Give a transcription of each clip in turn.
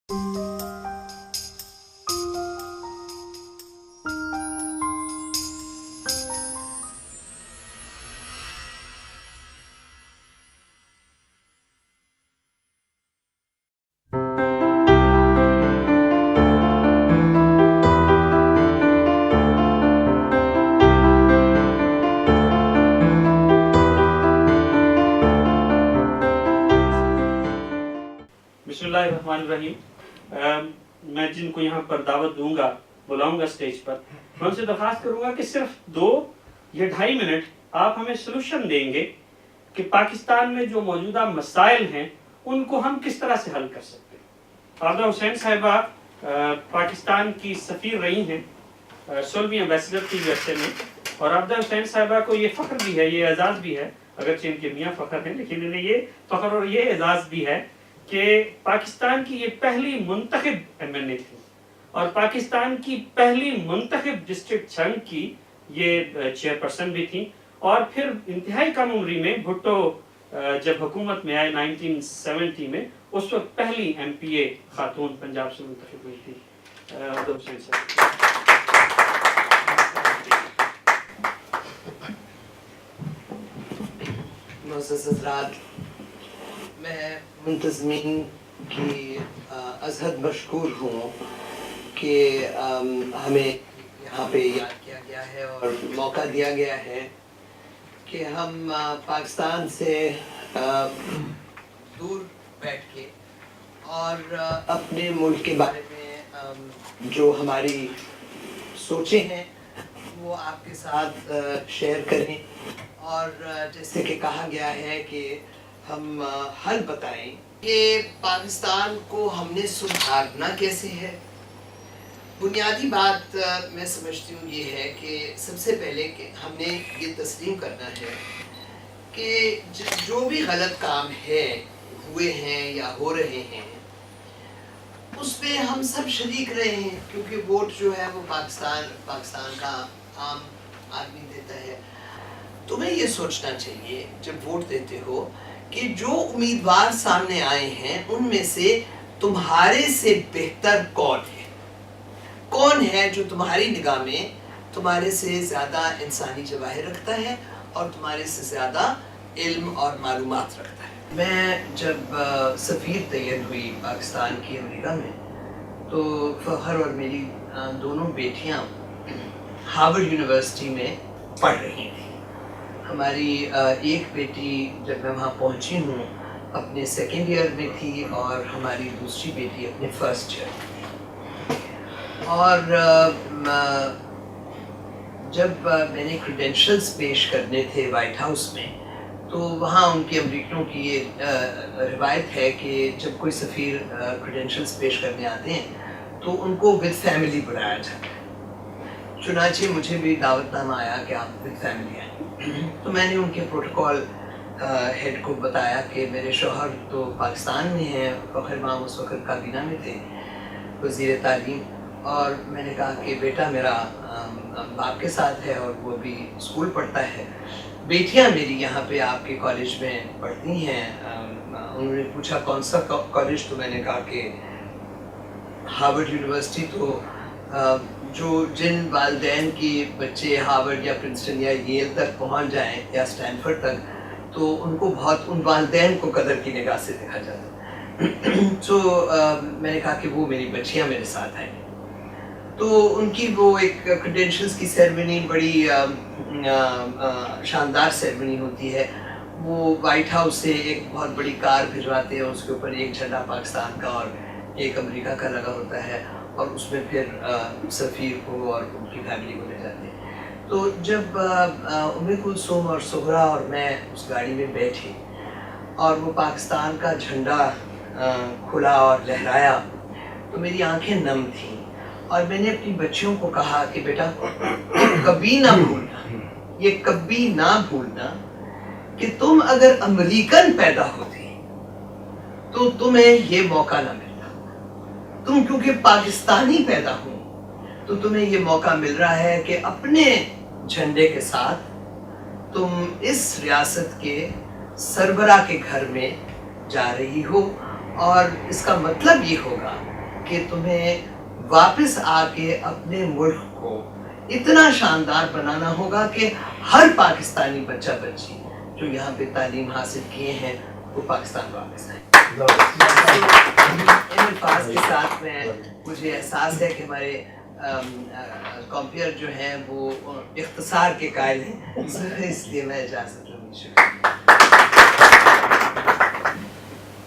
बिस्मिल्लाहिर्रहमानिर्रहीम। मैं जिनको यहाँ पर दावत दूंगा, बुलाऊंगा स्टेज पर, मैं उनसे दरख्वास्त करूंगा कि सिर्फ 2 या 2.5 मिनट आप हमें सोल्यूशन देंगे कि पाकिस्तान में जो मौजूदा मसाइल हैं उनको हम किस तरह से हल कर सकते हैं। आबदा हुसैन साहिबा पाकिस्तान की सफ़ीर रही हैं, 16वीं एम्बेसडर थी यूएसए में, और आबदा हुसैन साहिबा को ये फ़ख्र भी है, ये एजाज़ भी है, अगरचे इनके मियाँ फ़ख्र हैं लेकिन इन्हें ये फ़ख्र और ये एजाज़ भी है कि पाकिस्तान की ये पहली मुंतखब एमएनए थी और पाकिस्तान की पहली मुंतखब डिस्ट्रिक्ट संघ की ये चेयरपर्सन भी थी। और फिर इंतहाई कम उम्री में भुट्टो जब हुकूमत में आए 1970 में, उस वक्त पहली एमपीए खातून पंजाब से मुंतखब हुई थी। मैं मुंतज़मीन की अज़हद मशकूर हूँ कि हमें यहाँ पे याद किया गया है और मौका दिया गया है कि हम पाकिस्तान से दूर बैठ के और अपने मुल्क के बारे में जो हमारी सोचें हैं वो आपके साथ शेयर करें। और जैसे कि कहा गया है कि हम हल बताएं कि पाकिस्तान को हमने सुधारना कैसे है। बुनियादी बात मैं समझती हूँ ये है कि सबसे पहले कि हमने ये तस्लीम करना है कि जो भी गलत काम है हुए हैं या हो रहे हैं उसमें हम सब शरीक रहे हैं, क्योंकि वोट जो है वो पाकिस्तान का आम आदमी देता है। तुम्हें ये सोचना चाहिए जब वोट देते हो कि जो उम्मीदवार सामने आए हैं उनमें से तुम्हारे से बेहतर कौन है जो तुम्हारी निगाह में तुम्हारे से ज़्यादा इंसानी जवाहिर रखता है और तुम्हारे से ज़्यादा इल्म और मालूमात रखता है। मैं जब सफ़ीर तैयार हुई पाकिस्तान की अमेरिका में, तो फ़खर और मेरी दोनों बेटियां हार्वर्ड यूनिवर्सिटी में पढ़ रही थी। हमारी एक बेटी जब मैं वहाँ पहुँची हूँ अपने सेकेंड ईयर में थी और हमारी दूसरी बेटी अपने फर्स्ट ईयर में थी। और जब मैंने क्रेडेंशियल्स पेश करने थे वाइट हाउस में, तो वहाँ उनके अमरीकियों की ये रिवायत है कि जब कोई सफ़ीर क्रेडेंशियल्स पेश करने आते हैं तो उनको विद फैमिली बुलाया जाता है। चुनांचे मुझे भी दावतनामा आया कि आप विद फैमिली आए। तो मैंने उनके प्रोटोकॉल हेड को बताया कि मेरे शौहर तो पाकिस्तान में हैं, फ़खर इमाम उस वक़्त काबीना में थे, वज़ीर तालीम, और मैंने कहा कि बेटा मेरा बाप के साथ है और वो भी स्कूल पढ़ता है, बेटियां मेरी यहाँ पे आपके कॉलेज में पढ़ती हैं। उन्होंने पूछा कौन सा कॉलेज, तो मैंने कहा कि हार्वर्ड यूनिवर्सिटी। तो जिन वालिदैन की बच्चे हार्वर्ड या प्रिंसटन या येल तक पहुँच जाएं या स्टैनफोर्ड तक, तो उनको बहुत उन वालिदैन को कदर की निगाह से देखा जाता। तो मैंने कहा कि वो मेरी बच्चियाँ मेरे साथ हैं। तो उनकी वो एक क्रेडेंशियल्स की सेरेमनी बड़ी शानदार सेरेमनी होती है। वो वाइट हाउस से एक बहुत बड़ी कार भिजवाते हैं, उसके ऊपर एक झंडा पाकिस्तान का और एक अमेरिका का लगा होता है, और उसमें फिर सफ़ीर को और उनकी फैमिली को ले जाते हैं। तो जब उम्मे कुलसूम और सुहरा और मैं उस गाड़ी में बैठे और वो पाकिस्तान का झंडा खुला और लहराया, तो मेरी आंखें नम थीं और मैंने अपनी बच्चियों को कहा कि बेटा कभी ना भूलना, ये कभी ना भूलना कि तुम अगर अमेरिकन पैदा होती तो तुम्हें ये मौका ना मिलता। तुम क्योंकि पाकिस्तानी पैदा हो तो तुम्हें ये मौका मिल रहा है कि अपने झंडे के साथ तुम इस रियासत के सरबराह के घर में जा रही हो, और इसका मतलब ये होगा کہ تمہیں واپس آ کے اپنے ملک کو اتنا شاندار بنانا ہوگا کہ ہر پاکستانی بچہ بچی جو یہاں پہ تعلیم حاصل کیے ہیں وہ پاکستان واپس آئیں. ان الفاظ کے ساتھ میں مجھے احساس ہے کہ ہمارے کمپیئر جو ہیں وہ اختصار کے قائل ہیں, اس لیے میں اجازت لوں گی. شکریہ.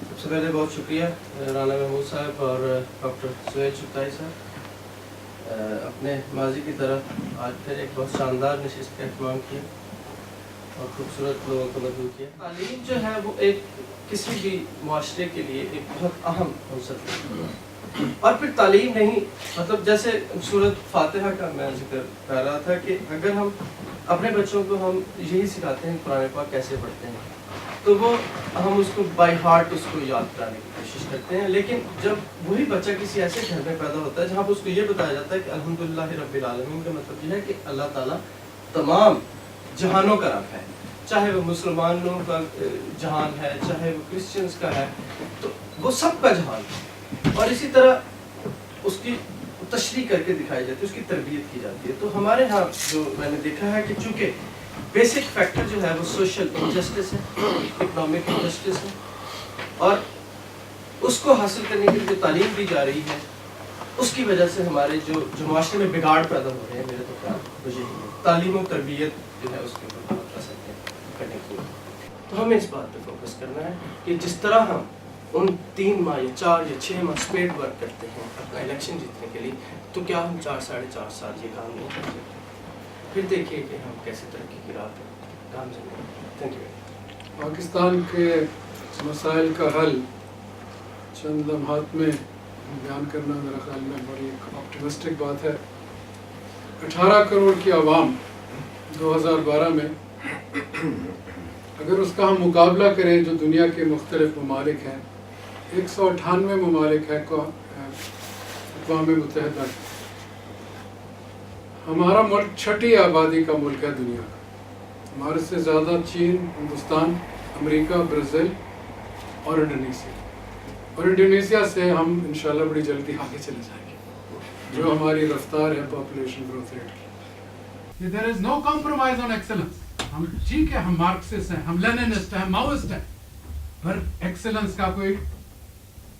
سب سے پہلے بہت شکریہ رانا محمود صاحب اور ڈاکٹر سہیل چغتائی صاحب. اپنے ماضی کی طرح آج پھر ایک بہت شاندار نشست کا اہتمام کیا اور خوبصورت لوگوں کو مدعو کیا. تعلیم جو ہے وہ ایک کسی بھی معاشرے کے لیے ایک بہت اہم عنصر ہے, اور پھر تعلیم نہیں مطلب جیسے سورۃ فاتحہ کا میں ذکر کر رہا تھا کہ اگر ہم اپنے بچوں کو ہم یہی سکھاتے ہیں قرآن پاک کیسے پڑھتے ہیں تو وہ ہم اس کو بائی ہارٹ اس کو یاد کرانے کی کوشش کرتے ہیں, لیکن جب وہی بچہ کسی ایسے گھر میں پیدا ہوتا ہے جہاں پر اس کو یہ بتایا جاتا ہے کہ الحمدللہ رب العالمین کا مطلب یہ ہے کہ اللہ تعالیٰ تمام جہانوں کا رب ہے, چاہے وہ مسلمانوں کا جہان ہے چاہے وہ کرسچنس کا ہے, تو وہ سب کا جہان ہے, اور اسی طرح اس کی تشریح کر کے دکھائی جاتی ہے, اس کی تربیت کی جاتی ہے. تو ہمارے ہاں جو میں نے دیکھا ہے کہ چونکہ بیسک فیکٹر جو ہے وہ سوشل انجسٹس ہے, اکنامک انجسٹس ہے, اور اس کو حاصل کرنے کے لیے جو تعلیم دی جا رہی ہے اس کی وجہ سے ہمارے جو معاشرے میں بگاڑ پیدا ہو رہے ہیں, میرے تو خیال مجھے تعلیم و تربیت جو ہے اس کے اوپر بہت اثر کرنے کی. تو ہمیں اس بات پہ فوکس کرنا ہے کہ جس طرح ہم ان 3 ماہ یا 4 یا 6 ماہ اسپیڈ ورک کرتے ہیں اپنا الیکشن جیتنے کے لیے, تو کیا ہم 4 ساڑھے 4 سال یہ کام نہیں کر سکتے؟ پھر دیکھیے کہ ہم کیسے ترقی کی راہ پہ کام چلیں. Thank you. پاکستان کے مسائل کا حل چند لمحات میں بیان کرنا میرا خیال میں بڑی ایک آپٹیمسٹک بات ہے. 18 کروڑ کی عوام 2012 میں اگر اس کا ہم مقابلہ کریں جو دنیا کے مختلف ممالک ہیں, 198 ممالک ہیں اقوام متحدہ کے. ہمارا ملک 6ٹھی آبادی کا ملک ہے دنیا کا. ہمارے سے زیادہ چین, ہندوستان, امریکہ, برازیل اور انڈونیشیا. اور انڈونیشیا سے ہم انشاءاللہ بڑی جلدی آگے چلے جائیں گے جو ہماری رفتار ہے پاپولیشن گروتھ ریٹ کی. دیر از نو کمپرومائز آن ایکسلنس. ہم ٹھیک ہے, ہم مارکسسٹ ہیں, ہم لیننسٹ ہیں, ہم ماؤسٹ ہیں, پر ایکسلنس کا کوئی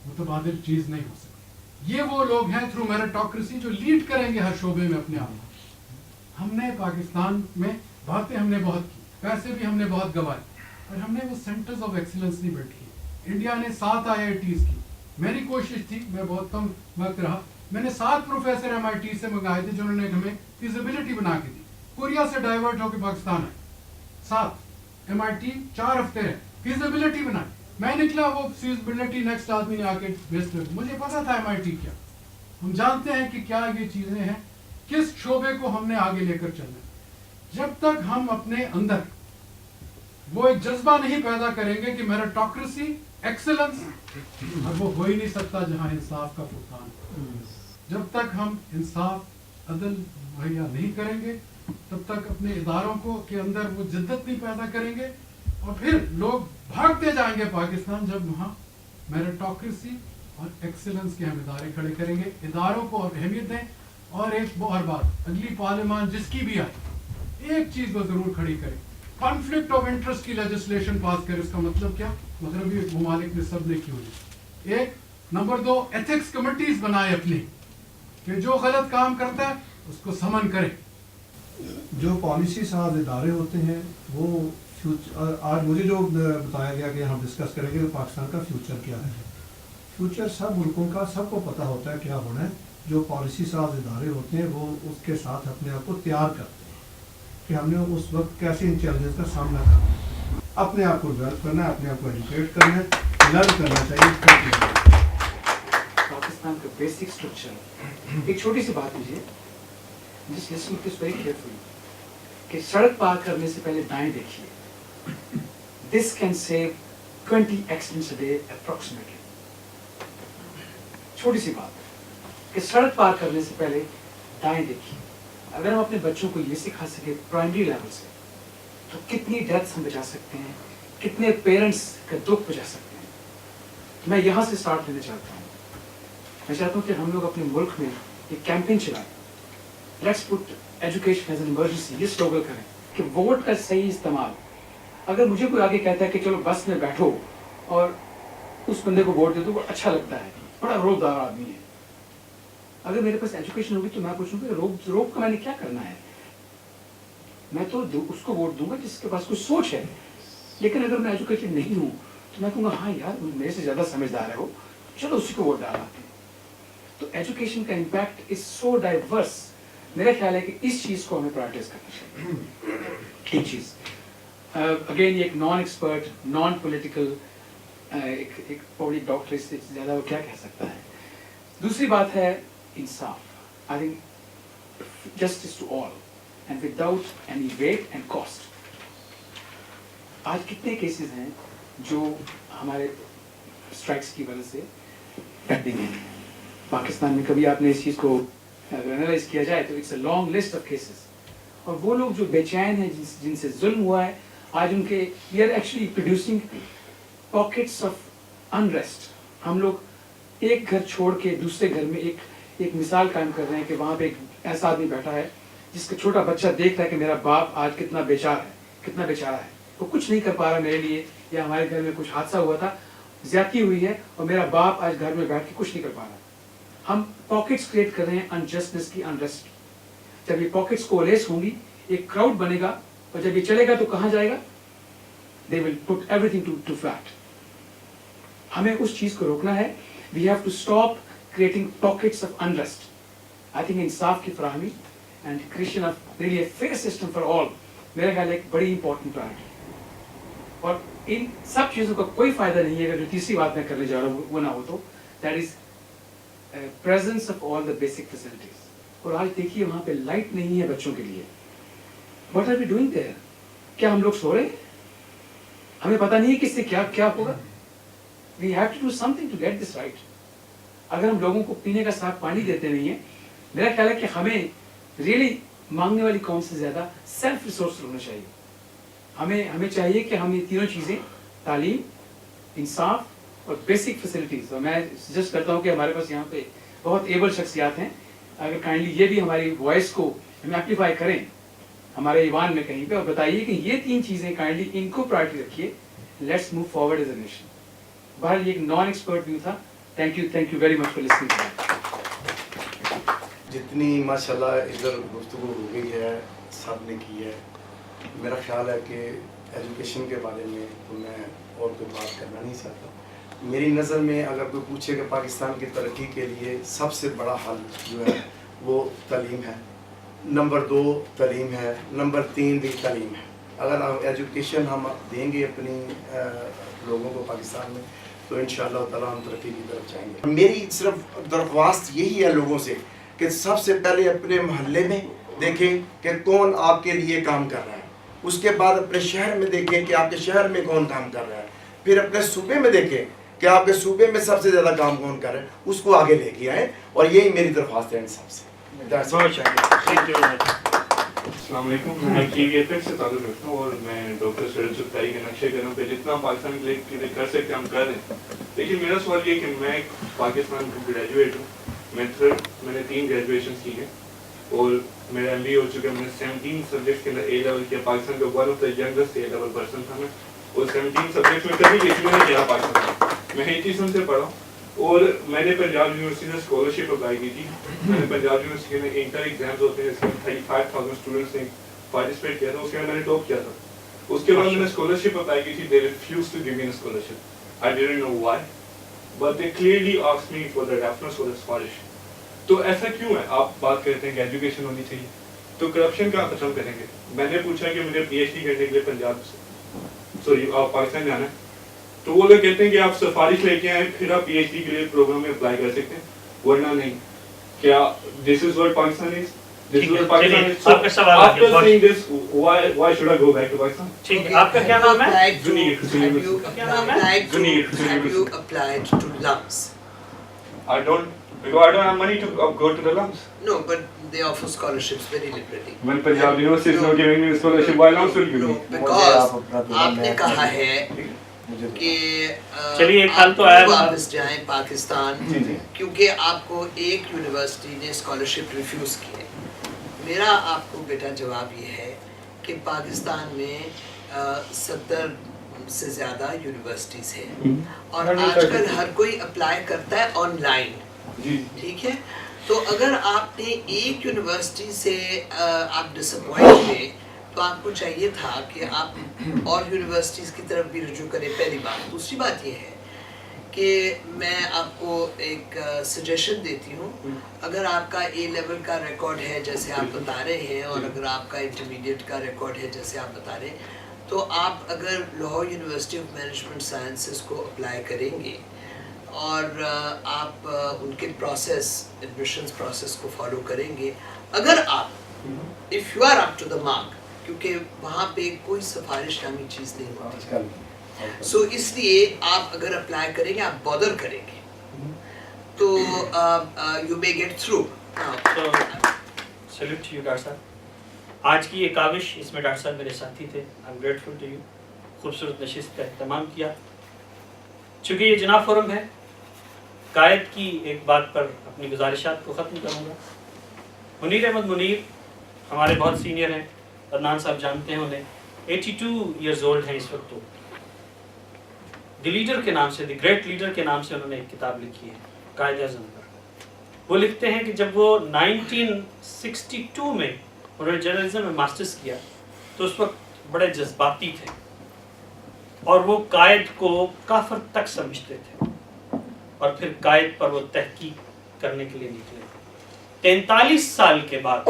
متبادل چیز نہیں ہو سکتی. یہ وہ لوگ ہیں تھرو میرٹوکریسی جو لیڈ کریں گے ہر شعبے میں اپنے آپ. ہم نے پاکستان میں باتیں ہم نے بہت کی, پیسے بھی ہم نے بہت گوائے, پر ہم نے وہ سینٹرز آف ایکسلنس نہیں بیٹھ کی. انڈیا نے 7 IITs کی. میری کوشش تھی, میں بہت کم وقت رہا, میں نے 7 پروفیسر MIT سے منگائے تھے جنہوں نے ہمیں فیزیبلٹی بنا کے دی. کوریا سے ڈائیورٹ ہو کے پاکستان آئے, 7 MIT 4 ہفتے رہے, فیزیبلٹی بنائی. میں نکلا, وہ فیزیبلٹی نیکسٹ آدمی نے آ کے بیسٹ. مجھے پتا تھا MIT کیا. ہم جانتے ہیں کہ کیا یہ چیزیں ہیں, کس شعبے کو ہم نے آگے لے کر چلنا ہے. جب تک ہم اپنے اندر وہ ایک جذبہ نہیں پیدا کریں گے کہ میرٹوکریسی ایکسلنس, اب وہ ہو ہی نہیں سکتا جہاں انصاف کا فقدان. جب تک ہم انصاف عدل مہیا نہیں کریں گے تب تک اپنے اداروں کو کے اندر وہ جدت نہیں پیدا کریں گے, اور پھر لوگ بھاگتے جائیں گے پاکستان جب وہاں میرٹوکریسی اور ایکسلنس کے ہم ادارے کھڑے کریں گے. اداروں کو اور اہمیت دیں. اور ایک اور بات, اگلی پارلیمان جس کی بھی آئے ایک چیز کو ضرور کھڑی کرے, کانفلکٹ آف انٹرسٹ کی لیجسلیشن پاس کرے. اس کا مطلب کیا, مغربی ممالک نے سب نے کی ہوئی. ایک نمبر 2, ایتھکس کمیٹیز بنائے اپنی, کہ جو غلط کام کرتا ہے اس کو سمن کرے. جو پالیسی ساز ادارے ہوتے ہیں وہ آج مجھے جو بتایا گیا کہ ہم ڈسکس کریں گے پاکستان کا فیوچر کیا ہے. فیوچر سب ملکوں کا سب کو پتہ ہوتا ہے کیا ہونا ہے. جو پالیسی ساز ادارے ہوتے ہیں وہ اس کے ساتھ اپنے آپ کو تیار کرتے ہیں کہ ہم نے اس وقت کیسے ان چیلنجز کا سامنا کرنا ہے. اپنے آپ کو ڈیولپ کرنا ہے, اپنے آپ کو ایجوکیٹ کرنا ہے, لرن کرنا چاہیے. پاکستان کا بیسک اسٹرکچر, ایک چھوٹی سی بات مجھے جس listen to this very carefully, کہ سڑک پار کرنے سے پہلے دائیں دیکھیے. This can save 20 accidents a day approximately. چھوٹی سی بات کہ سڑک پار کرنے سے پہلے دائیں دیکھیے. اگر ہم اپنے بچوں کو یہ سکھا سکے پرائمری لیول سے تو کتنی ڈیتھس ہم بچا سکتے ہیں, کتنے پیرنٹس کا دکھ بچا سکتے ہیں. میں یہاں سے سٹارٹ لینا چاہتا ہوں. मैं चाहता हूँ कि हम लोग अपने मुल्क में एक कैंपेन चलाएं, let's put education as an emergency, ये स्लोगन करें कि वोट का सही इस्तेमाल। अगर मुझे कोई आगे कहता है कि चलो बस में बैठो और उस बंदे को वोट दे दो, वो अच्छा लगता है, बड़ा रोबदार आदमी है। अगर मेरे पास एजुकेशन होगी तो मैं पूछूंगा रोब का मैंने क्या करना है, मैं तो उसको वोट दूंगा जिसके पास कुछ सोच है। लेकिन अगर मैं एजुकेटेड नहीं हूँ तो मैं कहूँगा हाँ यार मेरे से ज़्यादा समझदार है वो, चलो उसी को वोट डालाते हैं। तो एजुकेशन का इम्पैक्ट इज सो डाइवर्स, मेरा ख्याल है कि इस चीज़ को हमें प्रायोरिटाइज करना चाहिए। एक चीज़ अगेन ये एक नॉन एक्सपर्ट नॉन पॉलिटिकल एक पब्लिक डॉक्टर इससे ज़्यादा वो क्या कह सकता है। दूसरी बात है इंसाफ, I think justice to all and without any wait and cost. आज कितने केसेस हैं जो हमारे स्ट्राइक्स की वजह से पेंडिंग हैं पाकिस्तान में। कभी आपने इस चीज़ को एनालाइज किया जाए तो it's a long list of cases, और वो लोग जो बेचैन हैं जिनसे जुल्म हुआ है, आज उनके we are actually producing pockets of unrest. हम लोग एक घर छोड़ के दूसरे घर में एक मिसाल कायम कर रहे हैं कि वहाँ पे एक ऐसा आदमी बैठा है जिसका छोटा बच्चा देख रहा है कि मेरा बाप आज कितना बेचारा है, कितना बेचारा है, वो कुछ नहीं कर पा रहा मेरे लिए, या हमारे घर में कुछ हादसा हुआ था, ज्यादती हुई है और मेरा बाप आज घर में बैठ के कुछ नहीं कर पा रहा। हम पॉकेट्स क्रिएट कर रहे हैं अनजस्टिस की, अनरेस्ट। जब ये पॉकेट्स कोलेस होंगी, एक क्राउड बनेगा, और जब ये चलेगा तो कहाँ जाएगा? They will put everything to flat. हमें उस चीज को रोकना है। We have to stop creating pockets of unrest. I think इंसाफ की फराहमी and creation of really a fair system for all, मेरा ख्याल है एक बड़ी इंपॉर्टेंट प्रायोरिटी। और इन सब चीज़ों का कोई फायदा नहीं है अगर जो तीसरी बात मैं करने जा रहा हूँ वो ना हो, तो that is presence of all the basic facilities. और आज देखिए वहाँ पे लाइट नहीं है बच्चों के लिए। What are we doing there? क्या हम लोग सो रहे हैं? हमें पता नहीं है कि इससे क्या क्या होगा। We have to do something to get this right. अगर हम लोगों को पीने का साफ पानी देते नहीं है, मेरा ख्याल है कि हमें रियली मांगने वाली कौन से ज़्यादा सेल्फ रिसोर्स होना चाहिए। हमें चाहिए कि हम ये तीनों चीज़ें, तालीम, इंसाफ और बेसिक फैसिलिटीज़, और मैं सजेस्ट करता हूँ कि हमारे पास यहाँ पे बहुत एबल शख्सियात हैं, अगर काइंडली ये भी हमारी वॉइस को हम एम्पलीफाई करें हमारे ईवान में कहीं पे, और बताइए कि ये तीन चीज़ें काइंडली इनको प्रायोरिटी रखिए, let's move forward as a nation. बहरहाल ये एक नॉन एक्सपर्ट व्यू था। Thank you very much for listening. जितनी माशाल्लाह इधर गुफ्तगू हो गई है सब ने की है, मेरा ख्याल है कि एजुकेशन के बारे में तो मैं और कोई बात करना नहीं चाहता। मेरी नज़र में अगर कोई पूछे कि पाकिस्तान की तरक्की के लिए सबसे बड़ा हल जो है वो तालीम है, नंबर 2 तालीम है, नंबर 3 भी तालीम है। अगर हम एजुकेशन हम देंगे अपनी लोगों को पाकिस्तान में, तो इंशाअल्लाह ताला हम तरक्की की तरफ जाएंगे। मेरी सिर्फ दरख्वास्त यही है लोगों से कि सबसे पहले अपने मोहल्ले में देखें कि कौन आपके लिए काम कर रहा है, उसके बाद अपने शहर में देखें कि आपके शहर में कौन काम कर रहा है, फिर अपने सूबे में देखें कि आपके सूबे में सबसे ज़्यादा काम कौन कर रहा है, उसको आगे लेके आए। और यही मेरी दरख्वास्त है इन सबसे। अस्सलाम वालेकुम, मैं KVFX से ताल्लुक़ रखता हूँ और मैं डॉक्टर सुहेल चुगताई के नक्शे कदम पे जितना पाकिस्तान के लिए कर सकते हम कर रहे हैं। लेकिन मेरा सवाल ये कि मैं पाकिस्तान का ग्रेजुएट हूँ, मैंने 3 ग्रेजुएशन की हैं और मेरा MBA हो चुका है। मैंने 17 सब्जेक्ट के अंदर A लेवल किया। पाकिस्तान का one of the youngest A level person था मैं, और 17 सब्जेक्ट में कभी किसी ने किया पाकिस्तान। मैं हिंदी से पढ़ा और मैंने पंजाब यूनिवर्सिटी में स्कॉलरशिप अप्लाई की थी। मैंने पंजाब यूनिवर्सिटी में इंटर एग्जाम्स होते हैं, इसमें 35,000 स्टूडेंट्स ने पार्टिसिपेट किया था, उसके बाद मैंने टॉप किया था। उसके बाद मैंने स्कॉलरशिप अप्लाई की थी, they refused to give me a scholarship. I didn't know why, but they clearly asked me for the reference for the scholarship. तो ऐसा क्यों है? आप बात करते हैं कि एजुकेशन होनी चाहिए, तो करप्शन का खत्म करेंगे। मैंने पूछा कि मुझे PhD करने के लिए पाकिस्तान जाना है, तो वो लोग कहते हैं कि आप सिफारिश लेके आए फिर आप PhD के लिए प्रोग्राम में अप्लाई कर सकते हैं, वरना नहीं। क्या this is what Pakistan is? This is what Pakistan is? आपका सवाल after seeing this why should I go back to Pakistan? ठीक है, आपका क्या नाम है? Have you Zunair. applied to LUMS? I don't have money to go to the LUMS. No, but they offer scholarships very liberally. When Punjab University is not giving me a scholarship, why LUMS will give No, me? because आपने कहा है کہ چلیے ایک حال تو آپ آیا واپس جائیں پاکستان جی جی کیونکہ آپ کو ایک یونیورسٹی نے اسکالرشپ ریفیوز کی ہے. میرا آپ کو بیٹا جواب یہ ہے کہ پاکستان میں 70 سے زیادہ یونیورسٹیز ہیں اور آج کل ہر کوئی اپلائی کرتا ہے آن لائن. ٹھیک ہے, تو اگر آپ نے ایک یونیورسٹی سے آپ ڈس اپوائنٹ ہوئے تو آپ کو چاہیے تھا کہ آپ اور یونیورسٹیز کی طرف بھی رجوع کریں. پہلی بات. دوسری بات یہ ہے کہ میں آپ کو ایک سجیشن دیتی ہوں, اگر آپ کا اے لیول کا ریکارڈ ہے جیسے آپ بتا رہے ہیں اور اگر آپ کا انٹرمیڈیٹ کا ریکارڈ ہے جیسے آپ بتا رہے ہیں, تو آپ اگر Lahore University of Management Sciences کو اپلائی کریں گے اور آپ ان کے پروسیس ایڈمیشنز پروسیس کو فالو کریں گے, اگر آپ if you are up to the mark, کیونکہ وہاں پہ کوئی سفارش نامی چیز نہیں ہوتی, سو اس لیے آپ اگر اپلائی کریں گے آپ بادر کریں گے تو you may get through. Salute to you doctor صاحب. آج کی یہ کاوش, اس میں ڈاکٹر صاحب میرے ساتھی تھے. I am grateful to you. خوبصورت نشست کا اہتمام کیا. چونکہ یہ جناب فورم ہے, قائد کی ایک بات پر اپنی گزارشات کو ختم کروں گا. منیر احمد منیر ہمارے بہت سینئر ہیں, عدنان صاحب جانتے ہیں انہیں. 82 ایئرز اولڈ ہیں اس وقت. تو دی لیڈر کے نام سے, دی گریٹ لیڈر کے نام سے انہوں نے ایک کتاب لکھی ہے قائد اعظم پر. وہ لکھتے ہیں کہ جب وہ 1962 میں انہوں نے جرنلزم میں ماسٹرز کیا تو اس وقت بڑے جذباتی تھے اور وہ قائد کو کافر تک سمجھتے تھے, اور پھر قائد پر وہ تحقیق کرنے کے لیے نکلے. 43 سال کے بعد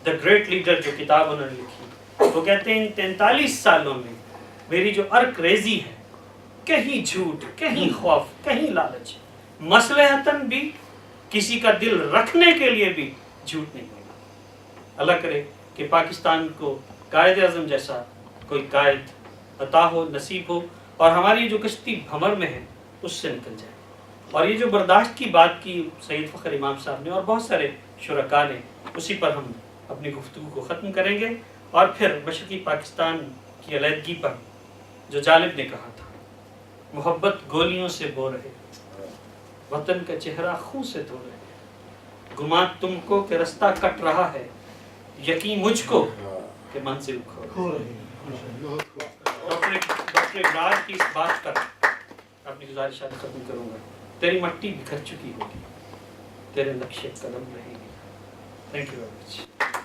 دا گریٹ لیڈر جو کتاب انہوں نے لکھی, وہ کہتے ہیں ان 43 سالوں میں میری جو عرق ریزی ہے, کہیں جھوٹ, کہیں خوف, کہیں لالچ, مصلحتاً بھی کسی کا دل رکھنے کے لیے بھی جھوٹ نہیں ہوگا. اللہ کرے کہ پاکستان کو قائد اعظم جیسا کوئی قائد عطا ہو, نصیب ہو, اور ہماری جو کشتی بھمر میں ہے اس سے نکل جائے. اور یہ جو برداشت کی بات کی سید فخر امام صاحب نے اور بہت سارے شرکاء نے, اسی پر ہم اپنی گفتگو کو ختم کریں گے. اور پھر مشرقی پاکستان کی علیحدگی پر جو جالب نے کہا تھا, محبت گولیوں سے بو رہے, وطن کا چہرہ خون سے دھو رہے, گمان تم کو کہ رستہ کٹ رہا ہے, یقین مجھ کو کہ منزل کھو رہی. ڈاکٹر اقرار کی اس بات پر اپنی گزارشات ختم کروں گا. تیری مٹی بکھر چکی ہوگی, تیرے نقشے قدم رہیں گے. Thank you very much.